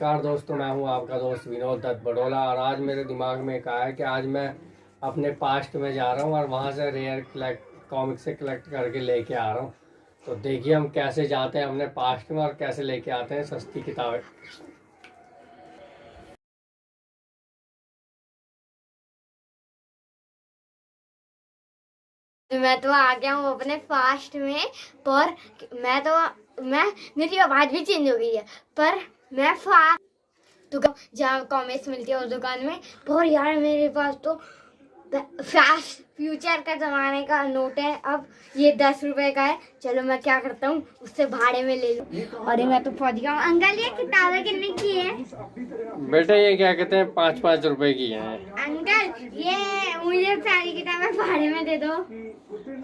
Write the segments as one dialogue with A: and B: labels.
A: नमस्कार दोस्तों, मैं हूं आपका दोस्त विनोद दत्त बडोला। और आज मेरे दिमाग में एक आया कि आज मैं अपने पास्ट में जा रहा हूं और वहां से रेयर कॉमिक से कलेक्ट करके लेके आ रहा हूं। तो देखिए हम कैसे जाते हैं अपने पास्ट में और कैसे लेके आते हैं सस्ती किताबें।
B: मैं तो आ गया हूँ अपने फास्ट में। पर मैं मेरी आवाज भी चेंज हो गई है। पर मैं फास्ट दुकान जहाँ कॉमिक्स मिलती है उस दुकान में। पर यार मेरे पास तो फास्ट फ्यूचर का जमाने का नोट है। अब ये 10 रुपए का है। चलो मैं क्या करता हूँ, उससे भाड़े में ले लूँ। अरे मैं तो पहुंच गया हूँ। अंकल ये किताबें कितने की है?
A: बेटा ये क्या कहते हैं, 5-5 रुपए की है।
B: अंकल ये मुझे सारी किताबें भाड़े में दे दो।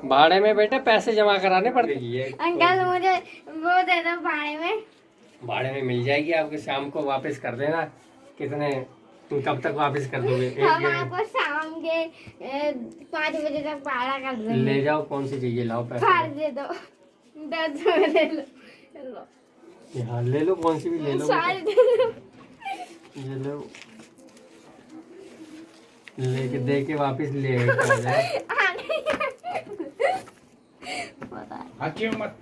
A: भाड़े में बेटा पैसे जमा कराने पड़ते हैं।
B: अंकल मुझे वो दे दो भाड़े में।
A: भाड़े में मिल जाएगी आपके, शाम को वापस कर देना। कितने, तुम कब तक वापस कर दोगे?
B: हम आपको शाम के 5 बजे तक भाड़ा कर देंगे।
A: ले जाओ, कौन सी चाहिए, लाओ पैसे।
B: भाड़ दे दो, 10 रुपए ले लो।
A: यहाँ ले लो, कौन सी भी ले लो।
B: सारे दे लो।
A: ये लो, लेके दे के वापस ले आ जाओ। मत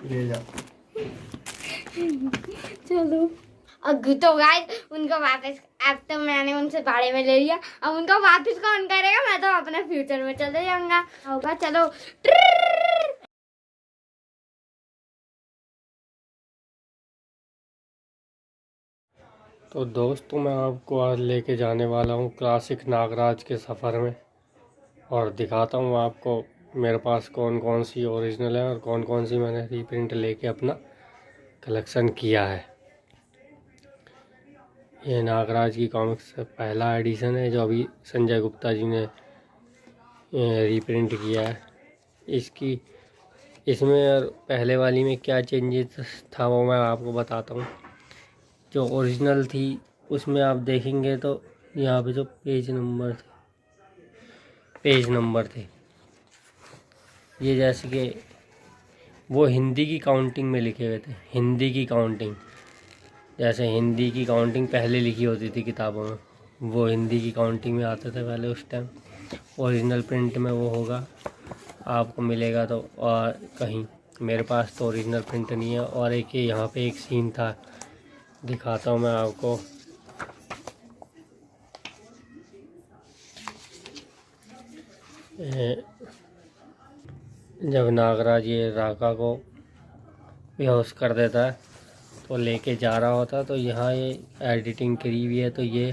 A: ले जाओ।
B: चलो अब तो गाइस उनको वापस, अब तो मैंने उनसे भाड़े में ले लिया। अब उनको वापस कौन करेगा? मैं तो अपने फ्यूचर में चले जाऊंगा। होगा चलो।
A: तो दोस्तों मैं आपको आज लेके जाने वाला हूँ क्लासिक नागराज के सफ़र में, और दिखाता हूँ आपको मेरे पास कौन कौन सी ओरिजिनल है और कौन कौन सी मैंने रीप्रिंट लेके अपना कलेक्शन किया है। ये नागराज की कॉमिक्स पहला एडिशन है जो अभी संजय गुप्ता जी ने रीप्रिंट किया है। इसमें पहले वाली में क्या चेंजेस था वो मैं आपको बताता हूँ। जो ओरिजिनल थी उसमें आप देखेंगे तो यहाँ पे जो पेज नंबर थे ये जैसे कि वो हिंदी की काउंटिंग में लिखे हुए थे। हिंदी की काउंटिंग, जैसे हिंदी की काउंटिंग पहले लिखी होती थी किताबों में, वो हिंदी की काउंटिंग में आते थे पहले उस टाइम। ओरिजिनल प्रिंट में वो होगा, आपको मिलेगा तो। और कहीं मेरे पास तो ओरिजिनल प्रिंट नहीं है। और एक ये यहाँ पे एक सीन था, दिखाता हूँ मैं आपको। जब नागराज ये राका को बेहोश कर देता है तो लेके जा रहा होता, तो यहाँ ये एडिटिंग करी हुई है। तो ये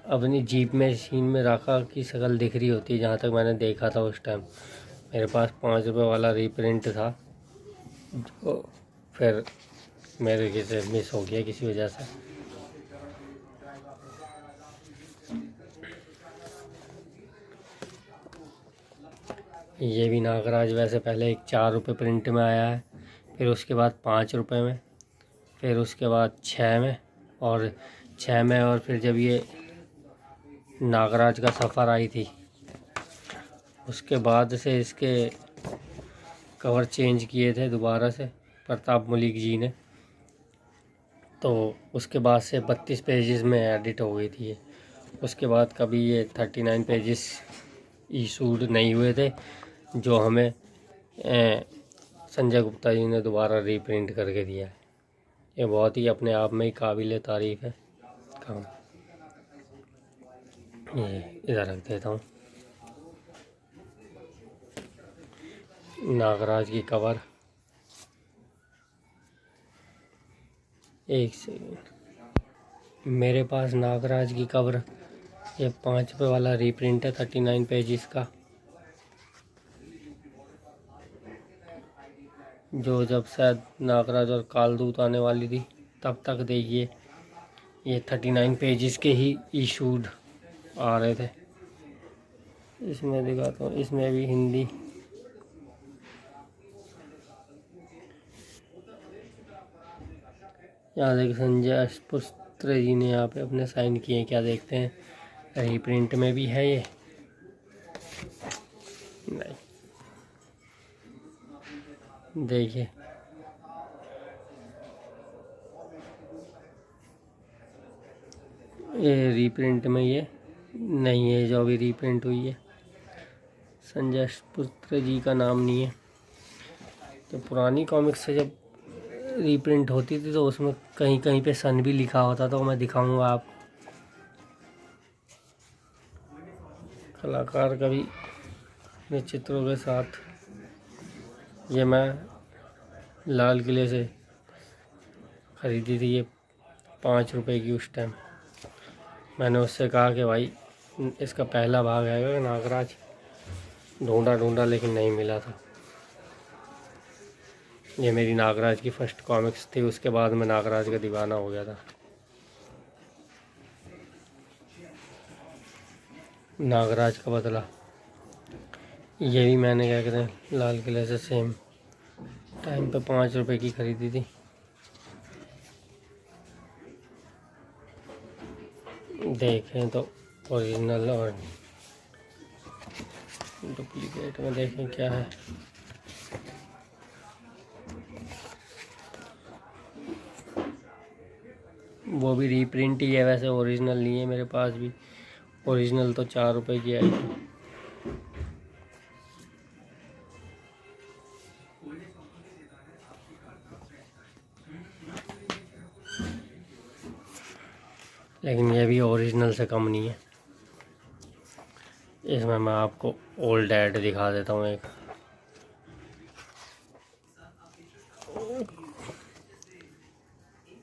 A: अपनी जीप में सीन में राका की शक्ल दिख रही होती है, जहाँ तक मैंने देखा था उस टाइम। मेरे पास 5 रुपये वाला रीप्रिंट था जो फिर मेरे किसी मिस हो गया किसी वजह से। ये भी नागराज वैसे पहले एक 4 रुपये प्रिंट में आया है, फिर उसके बाद 5 रुपये में, फिर उसके बाद 6 में, और 6 में। और फिर जब ये नागराज का सफ़र आई थी उसके बाद से इसके कवर चेंज किए थे दोबारा से प्रताप मलिक जी ने। तो उसके बाद से 32 पेजेस में एडिट हो गई थी ये। उसके बाद कभी ये 39 पेजेस इशूड नहीं हुए थे, जो हमें संजय गुप्ता जी ने दोबारा रीप्रिंट करके दिया है। ये बहुत ही अपने आप में ही काबिल तारीफ़ है काम। ये इधर रख देता हूँ। नागराज की कवर, एक सेकंड, मेरे पास नागराज की कवर ये 5 रुपये वाला रीप्रिंट है 39 पेजेस का, जो जब शायद नागराज और कालदूत आने वाली थी तब तक देखिए ये 39 पेजेस के ही इशूड आ रहे थे। इसमें दिखाता हूँ, इसमें भी हिंदी, यहाँ देख संजय अष्टपुत्र जी ने यहाँ पे अपने साइन किए हैं। क्या देखते हैं, रीप्रिंट में भी है ये? नहीं, देखिए रीप्रिंट में ये नहीं है, जो अभी रीप्रिंट हुई है। संजय पुत्र जी का नाम नहीं है। तो पुरानी कॉमिक्स से जब रीप्रिंट होती थी तो उसमें कहीं कहीं पे सन भी लिखा होता, तो मैं दिखाऊंगा आपको। कलाकार का भी अपने चित्रों के साथ। ये मैं लाल किले से ख़रीदी थी, ये 5 रुपए की उस टाइम। मैंने उससे कहा कि भाई इसका पहला भाग है नागराज, ढूंढा लेकिन नहीं मिला था। ये मेरी नागराज की फर्स्ट कॉमिक्स थी, उसके बाद मैं नागराज का दीवाना हो गया था। नागराज का बदला, ये भी मैंने क्या कहते हैं लाल किले से सेम टाइम पे 5 रुपए की ख़रीदी थी। देखें तो ओरिजिनल और डुप्लीकेट में देखें क्या है। वो भी रीप्रिंट ही है, वैसे ओरिजिनल नहीं है मेरे पास भी। ओरिजिनल तो 4 रुपए की आई थी। लेकिन ये भी ओरिजिनल से कम नहीं है। इसमें मैं आपको ओल्ड ऐड दिखा देता हूँ एक।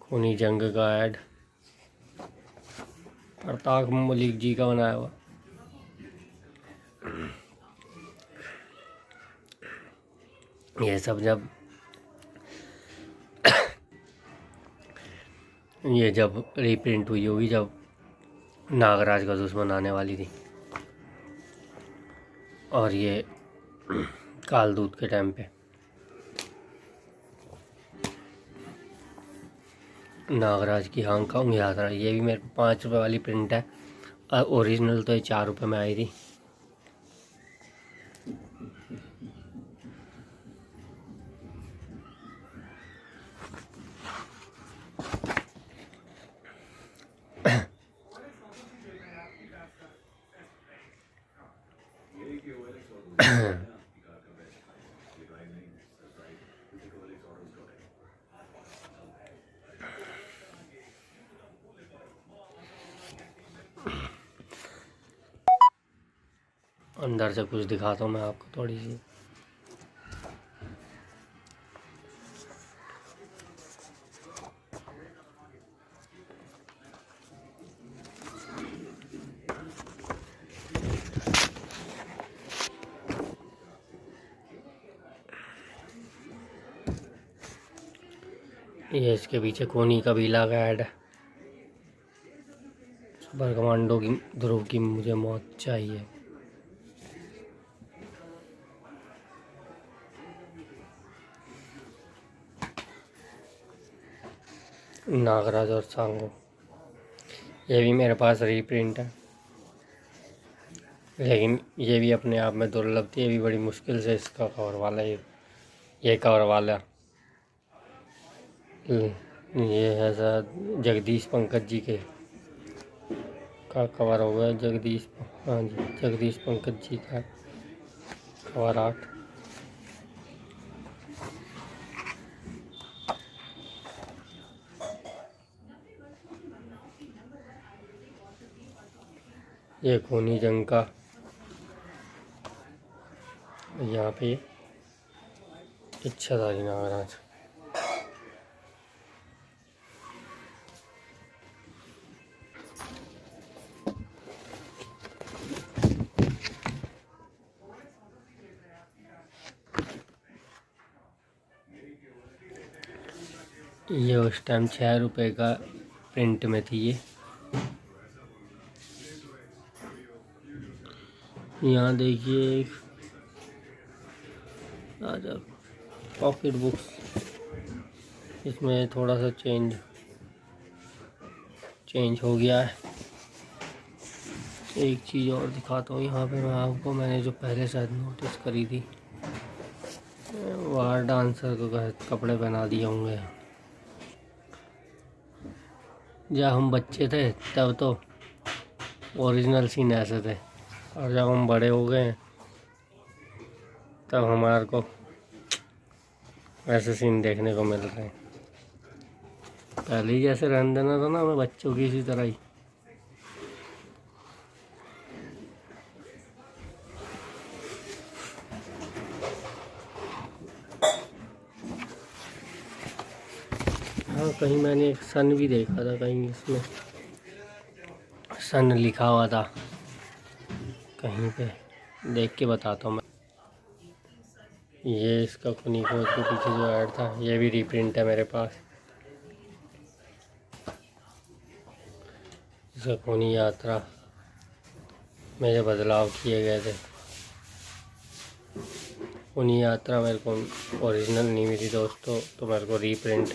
A: खूनी जंग का ऐड, प्रताप मलिक जी का बनाया हुआ। ये सब जब रीप्रिंट हुई होगी, जब नागराज का दुश्मन आने वाली थी, और ये कालदूत के टाइम पे नागराज की हांगकांग यात्रा। ये भी मेरे 5 रुपए वाली प्रिंट है, और ओरिजिनल तो ये 4 रुपए में आई थी। अंदर से कुछ दिखाता हूँ मैं आपको थोड़ी सी। ये इसके पीछे कोनी कबीला का ऐड है। सुपर कमांडो की ध्रुव की मुझे मौत चाहिए। नागराज और सांगो, ये भी मेरे पास रीप्रिंट है, लेकिन ये भी अपने आप में दुर्लभ थी। ये भी बड़ी मुश्किल से इसका कवर वाला ये कवर वाला ये है सर जगदीश पंकज जी के का कवर होगा। जगदीश, हाँ जी, जगदीश पंकज जी का कवर आर्ट। ये खूनी जंग का, यहाँ पे इच्छाधारी नागराज। ये उस टाइम 6 रुपए का प्रिंट में थी। ये यहाँ देखिए एक राजा पॉकेट बुक्स, इसमें थोड़ा सा चेंज हो गया है। एक चीज़ और दिखाता हूँ यहाँ पे मैं आपको। मैंने जो पहले शायद नोटिस करी थी, वार डांसर को कपड़े पहना दिए होंगे। जब हम बच्चे थे तब तो ओरिजिनल सीन ऐसे थे, और जब हम बड़े हो गए तब हमारे को ऐसे सीन देखने को मिल रहे हैं। पहले ही जैसे रहने देना था ना हमें बच्चों की, इसी तरह ही। हाँ, कहीं मैंने एक सन भी देखा था, कहीं इसमें सन लिखा हुआ था कहीं पे, देख के बताता हूँ मैं। ये इसका खुनी खोज के पीछे जो ऐड था, ये भी रीप्रिंट है मेरे पास। इसका खूनी यात्रा में जो बदलाव किए गए थे, खूनी यात्रा मेरे को ओरिजिनल नहीं मिली दोस्तों, तो मेरे को रीप्रिंट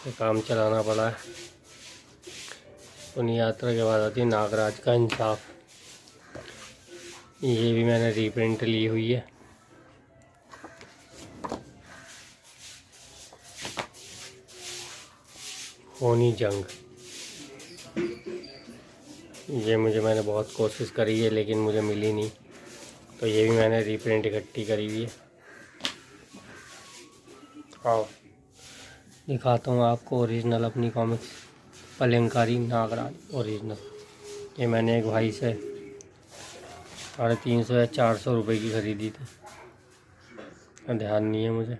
A: से काम चलाना पड़ा है। खूनी यात्रा के बाद आती है नागराज का इंसाफ। ये भी मैंने रीप्रिंट ली हुई है। खूनी जंग, ये मैंने बहुत कोशिश करी है लेकिन मुझे मिली नहीं, तो ये भी मैंने रीप्रिंट इकट्ठी करी हुई है। आओ दिखाता हूँ आपको ओरिजिनल अपनी कॉमिक्स, पलंकारी नागराज ओरिजिनल। ये मैंने एक भाई से 350 या 400 रुपये की ख़रीदी थी, ध्यान नहीं है मुझे।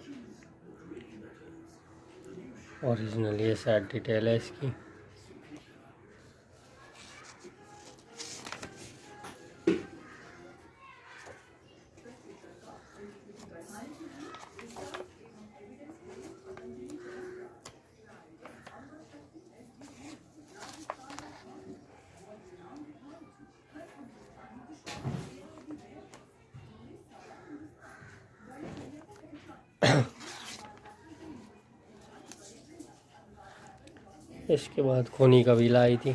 A: ओरिजिनल ये सैड डिटेल है इसकी। इसके बाद खूनी कबीला आई थी,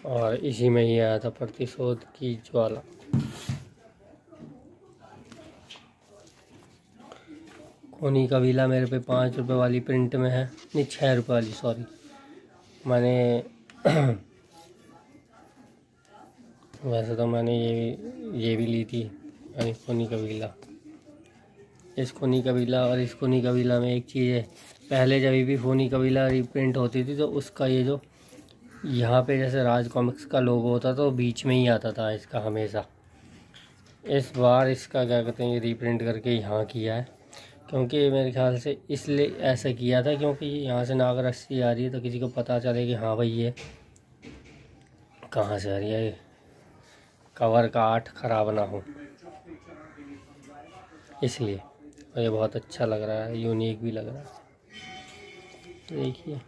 A: और इसी में ही आया था प्रतिशोध की ज्वाला। खूनी कबीला मेरे पे 5 रुपये वाली प्रिंट में है, नहीं 6 रुपये वाली, सॉरी। मैंने वैसे तो मैंने ये भी ली थी, यानी खूनी कबीला। इस खूनी कबीला और इस खूनी कबीला में एक चीज़ है, पहले जब भी खूनी कबीला रीप्रिंट होती थी तो उसका ये जो यहाँ पे जैसे राज कॉमिक्स का लोगो होता था, तो बीच में ही आता था इसका हमेशा। इस बार इसका क्या कहते हैं, ये रीप्रिंट करके यहाँ किया है, क्योंकि मेरे ख्याल से इसलिए ऐसा किया था क्योंकि यहाँ से नाग रस्सी आ रही है तो किसी को पता चले कि हाँ भाई ये कहाँ से आ रही है, कवर का आर्ट ख़राब ना हो, इसलिए। और ये बहुत अच्छा लग रहा है, यूनिक भी लग रहा है। देखिए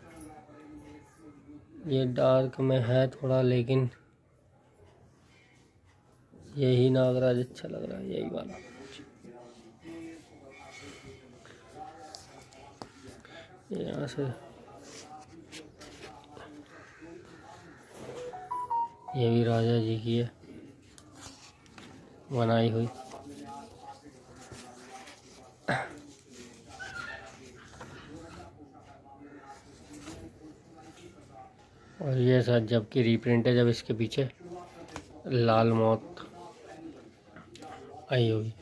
A: ये डार्क में है थोड़ा, लेकिन यही नागराज अच्छा लग रहा है, यही वाला। यहाँ से ये भी राजा जी की है बनाई हुई। और ये शायद जबकि रीप्रिंट है, जब इसके पीछे लाल मौत आई होगी,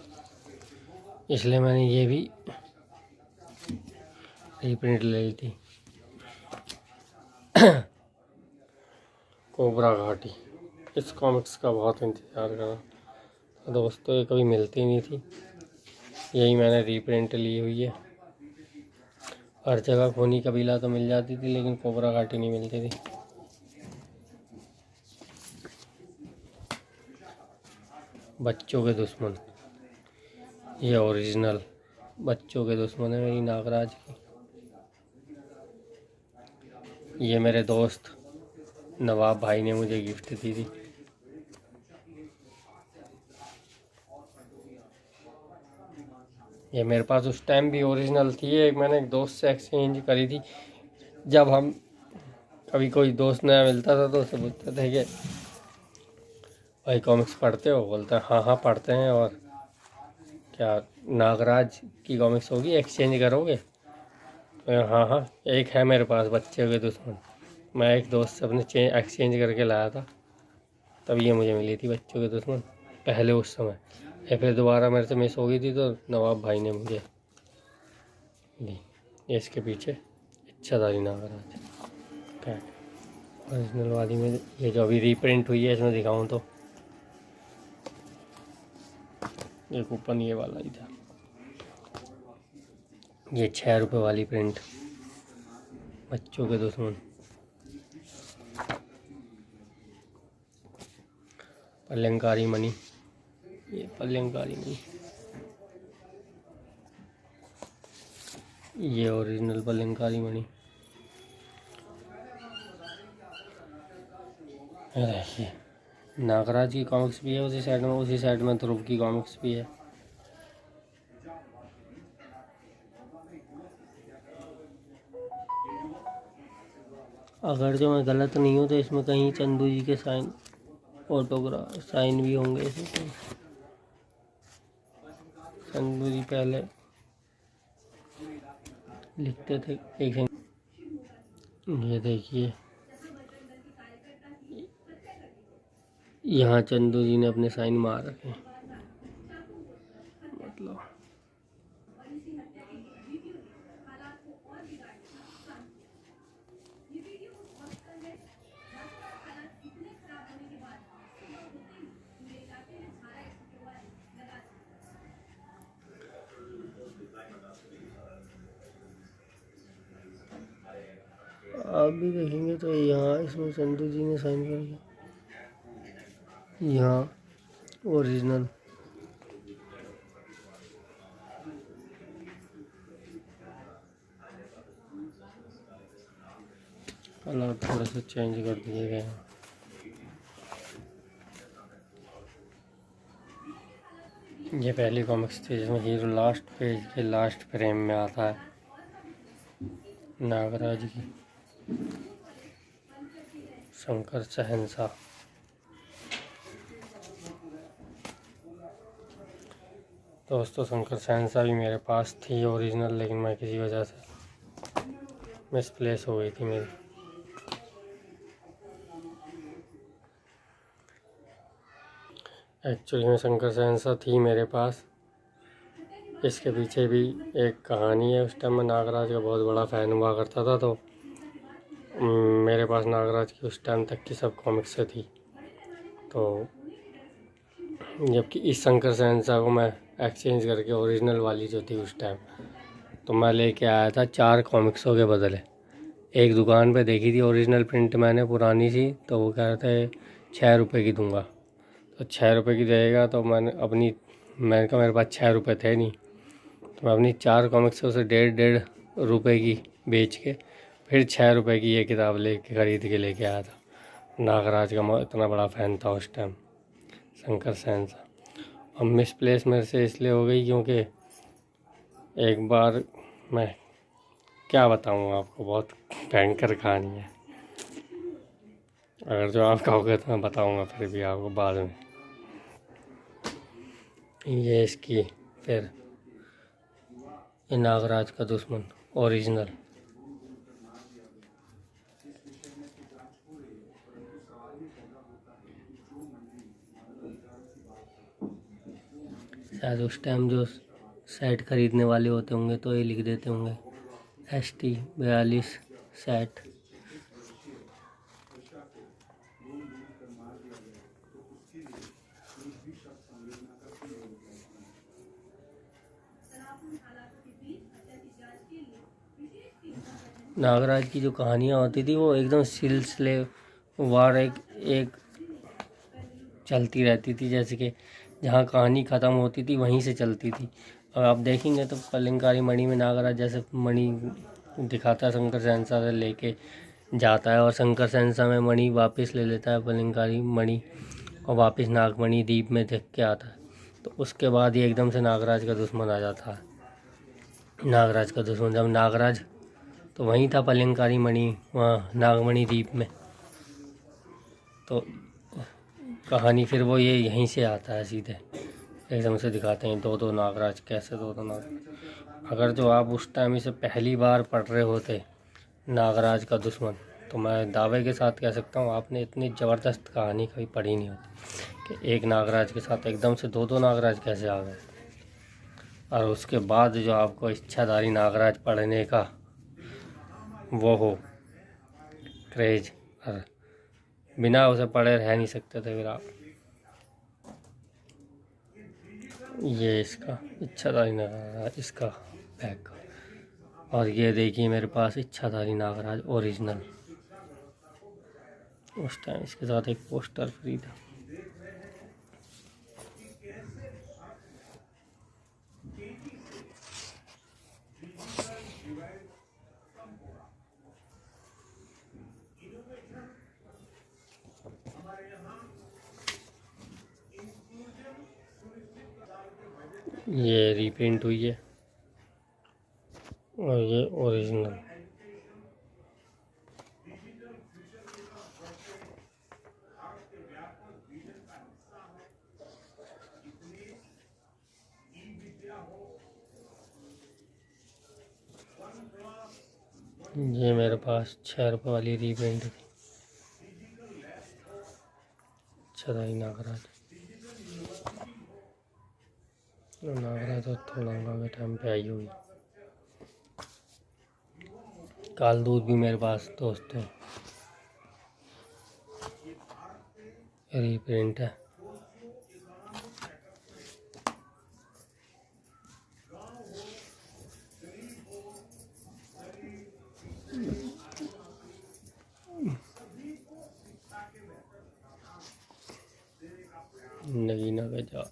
A: इसलिए मैंने ये भी रीप्रिंट ले ली थी। कोबरा घाटी, इस कॉमिक्स का बहुत इंतज़ार करा दोस्तों, ये कभी मिलती नहीं थी, यही मैंने रीप्रिंट ली हुई है। हर जगह खूनी कबीला तो मिल जाती थी, लेकिन कोबरा घाटी नहीं मिलती थी। बच्चों के दुश्मन, ये ओरिजिनल बच्चों के दुश्मन है मेरी नागराज की। ये मेरे दोस्त नवाब भाई ने मुझे गिफ्ट दी थी। ये मेरे पास उस टाइम भी ओरिजिनल थी, एक मैंने एक दोस्त से एक्सचेंज करी थी। जब हम कभी कोई दोस्त नया मिलता था तो उससे पूछते थे कि भाई कॉमिक्स पढ़ते हो, बोलता है हाँ हाँ पढ़ते हैं, और क्या नागराज की कॉमिक्स होगी, एक्सचेंज करोगे? तो हाँ हाँ, एक है मेरे पास बच्चे के दुश्मन, मैं एक दोस्त से अपने एक्सचेंज करके लाया था, तब ये मुझे मिली थी बच्चों के दुश्मन पहले उस समय। या फिर दोबारा मेरे से मिस हो गई थी तो नवाब भाई ने मुझे दी। ये इसके पीछे इच्छाधारी नागराज कैट ओरिजिनल वाली में, ये जो अभी रीप्रिंट हुई है इसमें दिखाऊं तो ये कूपन ये वाला ही था। ये 6 रुपये वाली प्रिंट बच्चों के दुश्मन। पल्लंकारी मणि, ये पल्लंकारी मणि, ये ओरिजिनल पल्लंकारी मणि। देखिए नागराज की कॉमिक्स भी है उसी साइड में ध्रुव की कॉमिक्स भी है। अगर जो मैं गलत नहीं हूँ तो इसमें कहीं चंदू जी के साइन ऑटोग्राफ साइन भी होंगे इसमें। चंदू जी पहले लिखते थे। एक ये देखिए यहाँ चंदू जी ने अपने साइन मार रखे, मतलब आप भी देखेंगे तो यहाँ इसमें चंदू जी ने साइन कर दिया, यहाँ ओरिजिनल। कलर थोड़े से चेंज कर दिए गए हैं। ये पहली कॉमिक्स थी जिसमें हीरो लास्ट पेज के लास्ट फ्रेम में आता है नागराज की। शंकर शहंशाह। दोस्तों शंकर शहंशाह भी मेरे पास थी ओरिजिनल, लेकिन मैं किसी वजह से मिसप्लेस हो गई थी मेरी। एक्चुअली में शंकर शहंशाह थी मेरे पास। इसके पीछे भी एक कहानी है। उस टाइम मैं नागराज का बहुत बड़ा फ़ैन हुआ करता था, तो मेरे पास नागराज की उस टाइम तक की सब कॉमिक्स थी। तो जबकि इस शंकर शहंशाह को मैं एक्सचेंज करके ओरिजिनल वाली जो थी उस टाइम, तो मैं लेके आया था 4 कॉमिक्सों के बदले। एक दुकान पे देखी थी ओरिजिनल प्रिंट मैंने पुरानी सी, तो वो कह रहे थे 6 रुपये की दूंगा। तो 6 रुपये की देगा, तो मैंने कहा मेरे पास 6 रुपये थे नहीं, तो मैं अपनी 4 कॉमिक्सों से 1.5 रुपये की बेच के फिर 6 रुपये की ये किताब खरीद के लेके आया था। नागराज का मैं इतना बड़ा फ़ैन था उस टाइम, शंकर शहंशाह। अब मिसप्लेस मेरे से इसलिए हो गई क्योंकि एक बार मैं क्या बताऊँ आपको, बहुत भयंकर कहानी है। अगर जो आप कहोगे तो मैं बताऊँगा फिर भी आपको बाद में। ये इसकी फिर ये नागराज का दुश्मन ओरिजिनल। शायद उस टाइम जो सेट खरीदने वाले होते होंगे तो ये लिख देते होंगे ST 42 सेट। नागराज की जो कहानियाँ होती थी वो एकदम सिलसिले वार एक चलती रहती थी, जैसे कि जहाँ कहानी ख़त्म होती थी वहीं से चलती थी। और आप देखेंगे तो पल्लंकारी मणि में नागराज जैसे मणि दिखाता है, शंकर शहंशाह से लेके जाता है और शंकर शहंशाह में मणि वापस ले लेता है पल्लंकारी मणि, और वापस नागमणि द्वीप में देख के आता है। तो उसके बाद ये एकदम से नागराज का दुश्मन आ जाता है। नागराज का दुश्मन जब नागराज तो वहीं था पल्लंकारी मणि वहाँ नागमणि द्वीप में, तो कहानी फिर वो ये यहीं से आता है सीधे एकदम से दिखाते हैं दो नागराज, कैसे दो नागराज। अगर जो आप उस टाइम इसे पहली बार पढ़ रहे होते नागराज का दुश्मन, तो मैं दावे के साथ कह सकता हूँ आपने इतनी ज़बरदस्त कहानी कभी पढ़ी नहीं होती कि एक नागराज के साथ एकदम से दो नागराज कैसे आ गए, और उसके बाद जो आपको इच्छाधारी नागराज पढ़ने का वो हो क्रेज, और बिना उसे पढ़े रह नहीं सकते थे फिर आप। ये इसका इच्छाधारी नागराज, इसका बैग, और ये देखिए मेरे पास इच्छाधारी नागराज ओरिजिनल। उस टाइम इसके साथ एक पोस्टर फ्री था। ये रीप्रिंट हुई है और ये ओरिजिनल। ये मेरे पास 6 रुपये वाली रीप्रिंट थी, इच्छाधारी नागराज। नागराज और थोड़ा के टाइम पे आई हुई। काल दूध भी मेरे पास दोस्तों रीप्रिंट है। नगीना का जाल।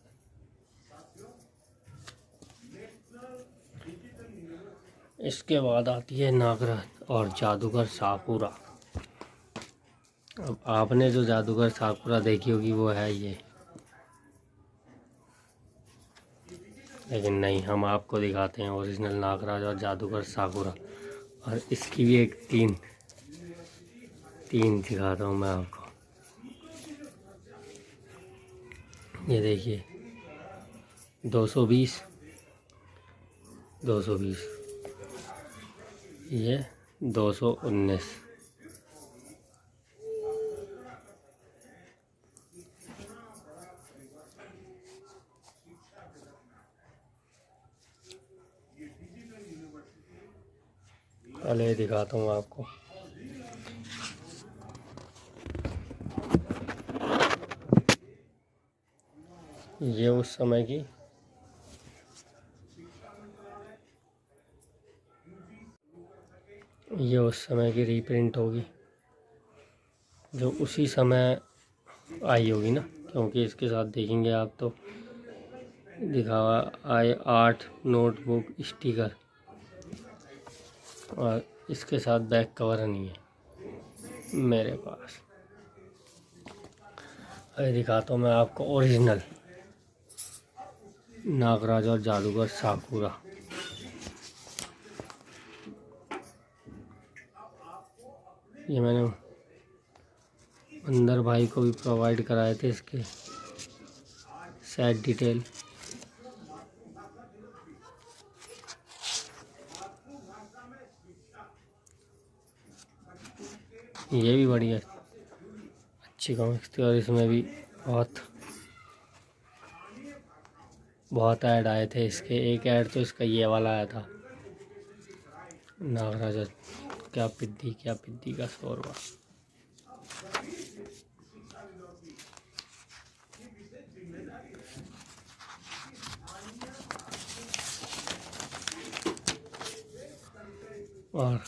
A: इसके बाद आती है नागराज और जादूगर साकुरा। अब आपने जो जादूगर साकुरा देखी होगी वो है ये, लेकिन नहीं, हम आपको दिखाते हैं ओरिजिनल नागराज और जादूगर साकुरा। और इसकी भी एक तीन दिखाता हूँ मैं आपको। ये देखिए 220, ये 219। पहले दिखाता हूँ आपको। ये उस समय की रीप्रिंट होगी, जो उसी समय आई होगी ना, क्योंकि इसके साथ देखेंगे आप तो दिखावा आए 8 नोटबुक स्टिकर, और इसके साथ बैक कवर नहीं है मेरे पास। अरे दिखाता हूँ मैं आपको ओरिजिनल नागराज और जादूगर साकुरा। ये मैंने अंदर भाई को भी प्रोवाइड कराए थे इसके सेट डिटेल। ये भी बढ़िया अच्छी कॉमिक्स थी, और इसमें भी बहुत ऐड आए थे इसके। एक ऐड तो इसका ये वाला आया था, नागराज क्या पिद्दी का शोरबा। और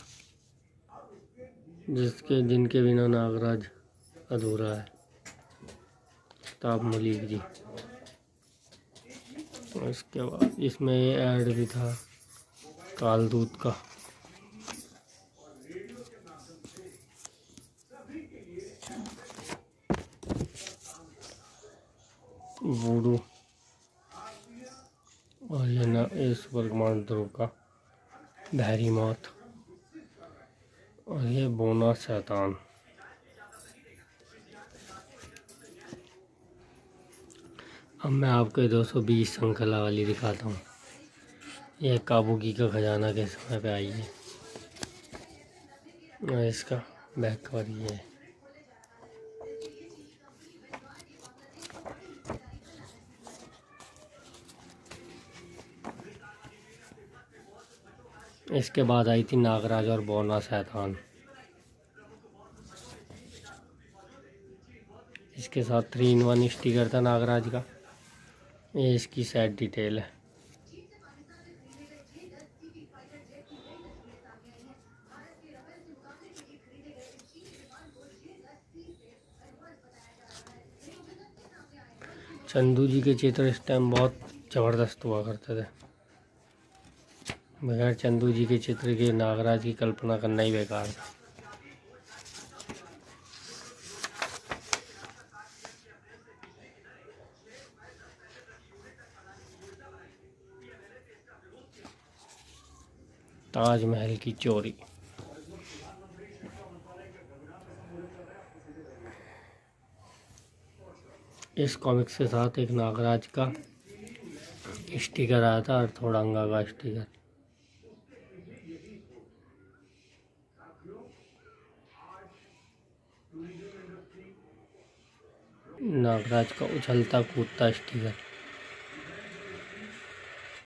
A: जिनके बिना नागराज अधूरा है, ताब मलिक जी। और इसके बाद इसमें ये ऐड भी था काल दूध का। वूडू, और ये ना इस वर्गमान ध्रुव का बहरी मौत, और ये बोना शैतान। अब मैं आपको 220 श्रृंखला वाली दिखाता हूँ। यह काबुकी का खजाना के समय पे आई है, और इसका बैक कवर ये है। इसके बाद आई थी नागराज और बौना शैतान। इसके साथ 3-in-1 स्टिकर था नागराज का। ये इसकी सेट डिटेल है। चंदू जी के चित्र इस टाइम बहुत ज़बरदस्त हुआ करते थे। बगैर चंदू जी के चित्र के नागराज की कल्पना करना ही बेकार था। ताजमहल की चोरी। इस कॉमिक्स के साथ एक नागराज का स्टिकर आया था और थोड़ंगा का स्टिकर। नागराज का उछलता कूदता स्टिकर।